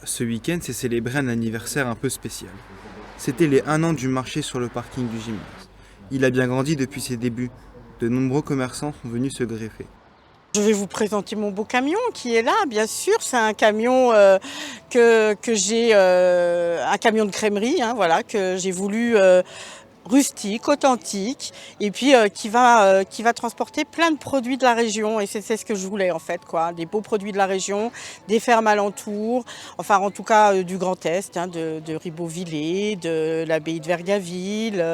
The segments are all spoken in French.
Ce week-end s'est célébré un anniversaire un peu spécial. C'était les 1 an du marché sur le parking du gymnase. Il a bien grandi depuis ses débuts. De nombreux commerçants sont venus se greffer. Je vais vous présenter mon beau camion qui est là, bien sûr. C'est un camion que j'ai, un camion de crèmerie, hein, voilà, que j'ai voulu rustique, authentique, et puis qui va transporter plein de produits de la région. Et c'est ce que je voulais en fait, quoi, des beaux produits de la région, des fermes alentours, enfin en tout cas du Grand Est, hein, de Ribeauvillé, de l'abbaye de Vergaville,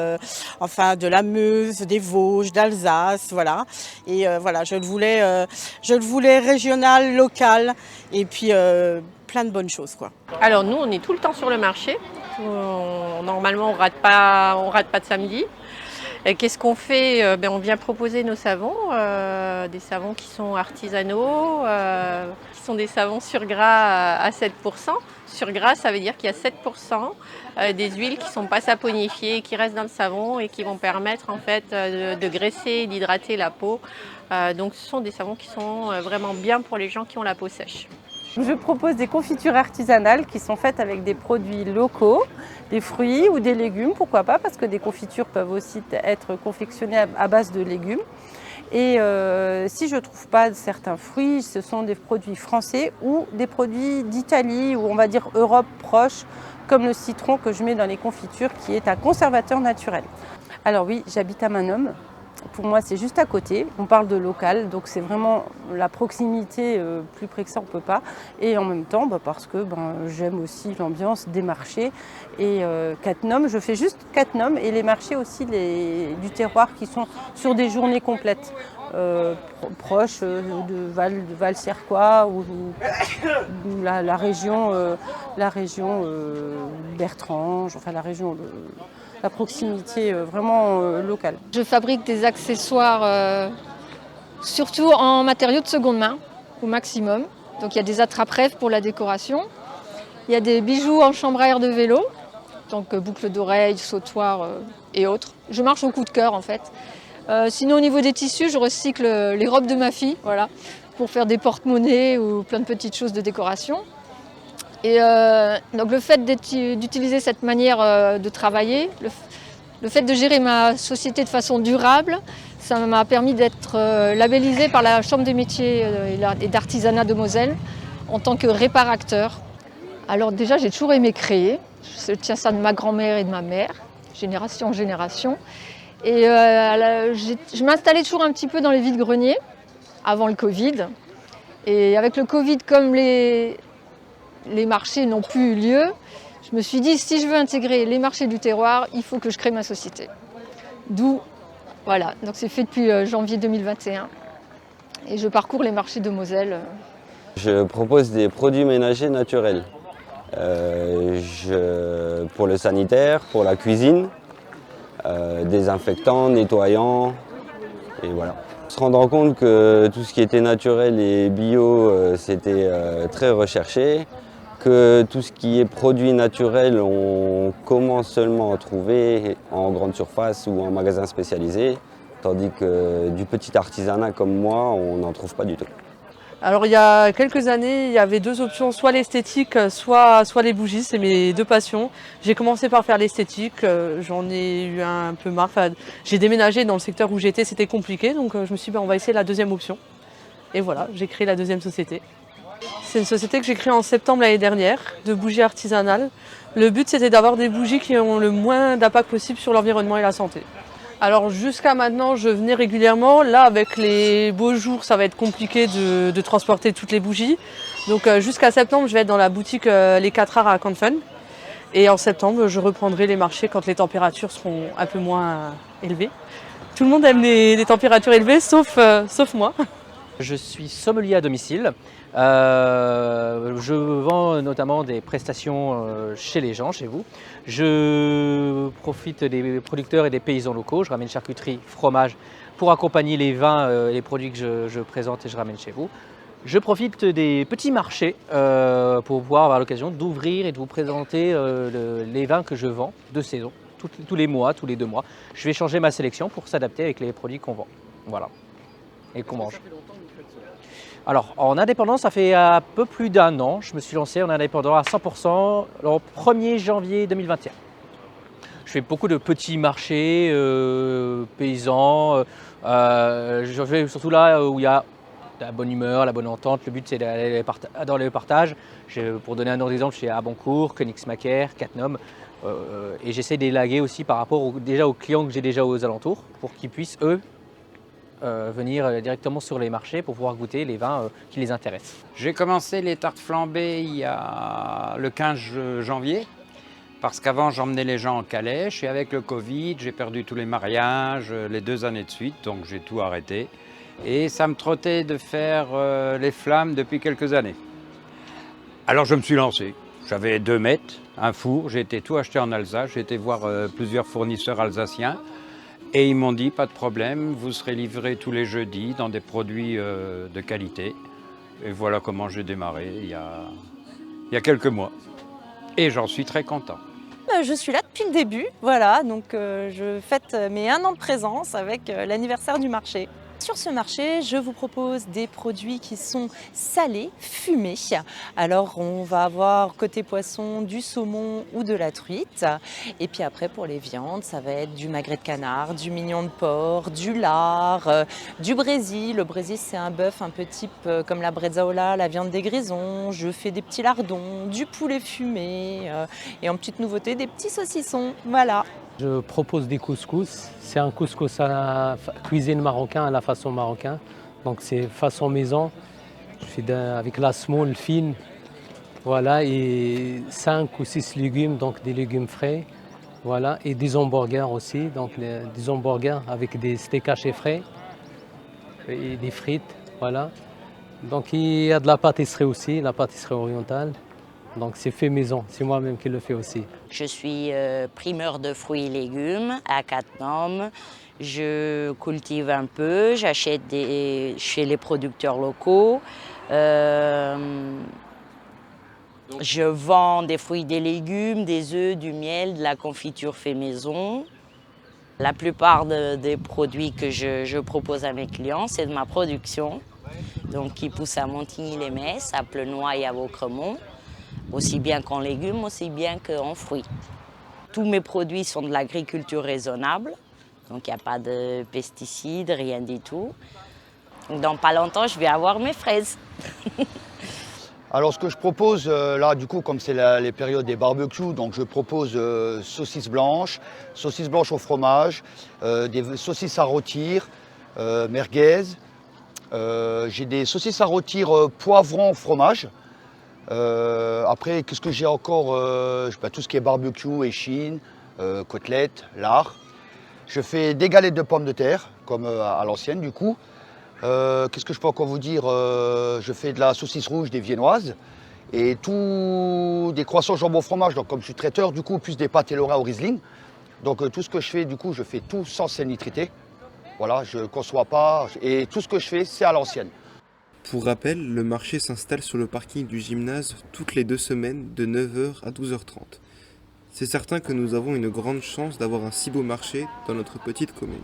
enfin de la Meuse, des Vosges, d'Alsace, voilà. Et voilà, je le voulais régional, local, et puis plein de bonnes choses, quoi. Alors nous, on est tout le temps sur le marché. Normalement, on rate pas de samedi. Et qu'est-ce qu'on fait? On vient proposer nos savons, des savons qui sont artisanaux, qui sont des savons sur gras à 7%. Sur gras, ça veut dire qu'il y a 7% des huiles qui ne sont pas saponifiées, qui restent dans le savon et qui vont permettre en fait de graisser et d'hydrater la peau. Donc ce sont des savons qui sont vraiment bien pour les gens qui ont la peau sèche. Je propose des confitures artisanales qui sont faites avec des produits locaux, des fruits ou des légumes, pourquoi pas, parce que des confitures peuvent aussi être confectionnées à base de légumes. Et si je ne trouve pas certains fruits, ce sont des produits français ou des produits d'Italie ou on va dire Europe proche, comme le citron que je mets dans les confitures qui est un conservateur naturel. Alors oui, j'habite à Manom. Pour moi, c'est juste à côté. On parle de local, donc c'est vraiment la proximité, plus près que ça, on ne peut pas. Et en même temps, parce que j'aime aussi l'ambiance des marchés. Et Cattenom, je fais juste Cattenom et les marchés aussi du terroir qui sont sur des journées complètes, proches de Val-Cercois ou la région Bertrange, enfin la région... la proximité vraiment locale. Je fabrique des accessoires surtout en matériaux de seconde main au maximum. Donc il y a des attrape-rêves pour la décoration. Il y a des bijoux en chambre à air de vélo, donc boucles d'oreilles, sautoirs et autres. Je marche au coup de cœur en fait. Sinon au niveau des tissus, je recycle les robes de ma fille, voilà, pour faire des porte-monnaies ou plein de petites choses de décoration. Et donc le fait d'utiliser cette manière de travailler, le fait de gérer ma société de façon durable, ça m'a permis d'être labellisée par la Chambre des métiers et d'artisanat de Moselle en tant que réparateur. Alors déjà, j'ai toujours aimé créer. Je tiens ça de ma grand-mère et de ma mère, génération en génération. Et je m'installais toujours un petit peu dans les vides-greniers avant le Covid. Et avec le Covid, comme les marchés n'ont plus eu lieu, je me suis dit, si je veux intégrer les marchés du terroir, il faut que je crée ma société. D'où, voilà, donc c'est fait depuis janvier 2021. Et je parcours les marchés de Moselle. Je propose des produits ménagers naturels. Pour le sanitaire, pour la cuisine, désinfectants, nettoyants, et voilà. Se rendant compte que tout ce qui était naturel et bio, c'était très recherché, que tout ce qui est produit naturel, on commence seulement à trouver en grande surface ou en magasin spécialisé, tandis que du petit artisanat comme moi, on n'en trouve pas du tout. Alors il y a quelques années, il y avait deux options, soit l'esthétique, soit les bougies, c'est mes deux passions. J'ai commencé par faire l'esthétique, j'en ai eu un peu marre. Enfin, j'ai déménagé dans le secteur où j'étais, c'était compliqué, donc je me suis dit on va essayer la deuxième option. Et voilà, j'ai créé la deuxième société. C'est une société que j'ai créée en septembre l'année dernière, de bougies artisanales. Le but c'était d'avoir des bougies qui ont le moins d'impact possible sur l'environnement et la santé. Alors jusqu'à maintenant, je venais régulièrement. Là, avec les beaux jours, ça va être compliqué de transporter toutes les bougies. Donc jusqu'à septembre, je vais être dans la boutique Les 4 Arts à Canfun. Et en septembre, je reprendrai les marchés quand les températures seront un peu moins élevées. Tout le monde aime les températures élevées, sauf moi. Je suis sommelier à domicile. Je vends notamment des prestations chez les gens, chez vous. Je profite des producteurs et des paysans locaux. Je ramène charcuterie, fromage pour accompagner les vins et les produits que je présente et je ramène chez vous. Je profite des petits marchés pour pouvoir avoir l'occasion d'ouvrir et de vous présenter les vins que je vends de saison, tous les mois, tous les 2 mois. Je vais changer ma sélection pour s'adapter avec les produits qu'on vend. Voilà. et qu'on mange. Alors, en indépendant, ça fait un peu plus d'1 an. Je me suis lancé en indépendant à 100% le 1er janvier 2021. Je fais beaucoup de petits marchés paysans. Je fais surtout là où il y a la bonne humeur, la bonne entente. Le but, c'est d'aller dans le partage. Pour donner un ordre d'exemple, je suis à Boncourt, Königsmacker, Cattenom. Et j'essaie d'élaguer aussi par rapport déjà aux clients que j'ai déjà aux alentours pour qu'ils puissent, eux, venir directement sur les marchés pour pouvoir goûter les vins qui les intéressent. J'ai commencé les tartes flambées il y a le 15 janvier, parce qu'avant j'emmenais les gens en calèche et avec le Covid, j'ai perdu tous les mariages les 2 années de suite, donc j'ai tout arrêté. Et ça me trottait de faire les flammes depuis quelques années. Alors je me suis lancé. J'avais 2 mètres, un four, j'ai été tout acheter en Alsace, j'ai été voir plusieurs fournisseurs alsaciens. Et ils m'ont dit, pas de problème, vous serez livré tous les jeudis dans des produits de qualité. Et voilà comment j'ai démarré il y a quelques mois. Et j'en suis très content. Je suis là depuis le début, voilà, donc je fête mes 1 an de présence avec l'anniversaire du marché. Sur ce marché, je vous propose des produits qui sont salés, fumés. Alors on va avoir côté poisson du saumon ou de la truite. Et puis après pour les viandes, ça va être du magret de canard, du mignon de porc, du lard, du brésil. Le brésil c'est un bœuf un peu type comme la bresaola, la viande des grisons. Je fais des petits lardons, du poulet fumé et en petite nouveauté des petits saucissons. Voilà. Je propose des couscous. C'est un couscous à la cuisine marocaine, à la façon marocaine. Donc c'est façon maison. Je fais avec la semoule fine. Voilà, et 5 ou 6 légumes, donc des légumes frais. Voilà, et des hamburgers aussi, donc des hamburgers avec des steaks hachés frais et des frites. Voilà. Donc il y a de la pâtisserie aussi, la pâtisserie orientale. Donc c'est fait maison, c'est moi-même qui le fais aussi. Je suis primeur de fruits et légumes à Cattenom. Je cultive un peu, j'achète chez les producteurs locaux. Je vends des fruits et des légumes, des œufs, du miel, de la confiture fait maison. La plupart des produits que je propose à mes clients, c'est de ma production. Donc qui poussent à Montigny-les-Metz, à Plenoy et à Vaucremont. Aussi bien qu'en légumes, aussi bien qu'en fruits. Tous mes produits sont de l'agriculture raisonnable, donc il n'y a pas de pesticides, rien du tout. Donc dans pas longtemps, je vais avoir mes fraises. Alors ce que je propose, là du coup, comme c'est les périodes des barbecues, donc je propose saucisses blanches au fromage, des saucisses à rôtir, merguez. J'ai des saucisses à rôtir poivron fromage. Après, qu'est-ce que j'ai encore tout ce qui est barbecue, échine, côtelettes, lard. Je fais des galettes de pommes de terre, comme à l'ancienne du coup. Qu'est-ce que je peux encore vous dire? Je fais de la saucisse rouge, des viennoises. Et tout des croissants jambon fromage. Donc comme je suis traiteur, du coup, plus des pâtes et lorrain au Riesling. Donc tout ce que je fais, du coup, je fais tout sans sel nitrité. Voilà, je ne conçois pas. Et tout ce que je fais, c'est à l'ancienne. Pour rappel, le marché s'installe sur le parking du gymnase toutes les 2 semaines de 9h à 12h30. C'est certain que nous avons une grande chance d'avoir un si beau marché dans notre petite commune.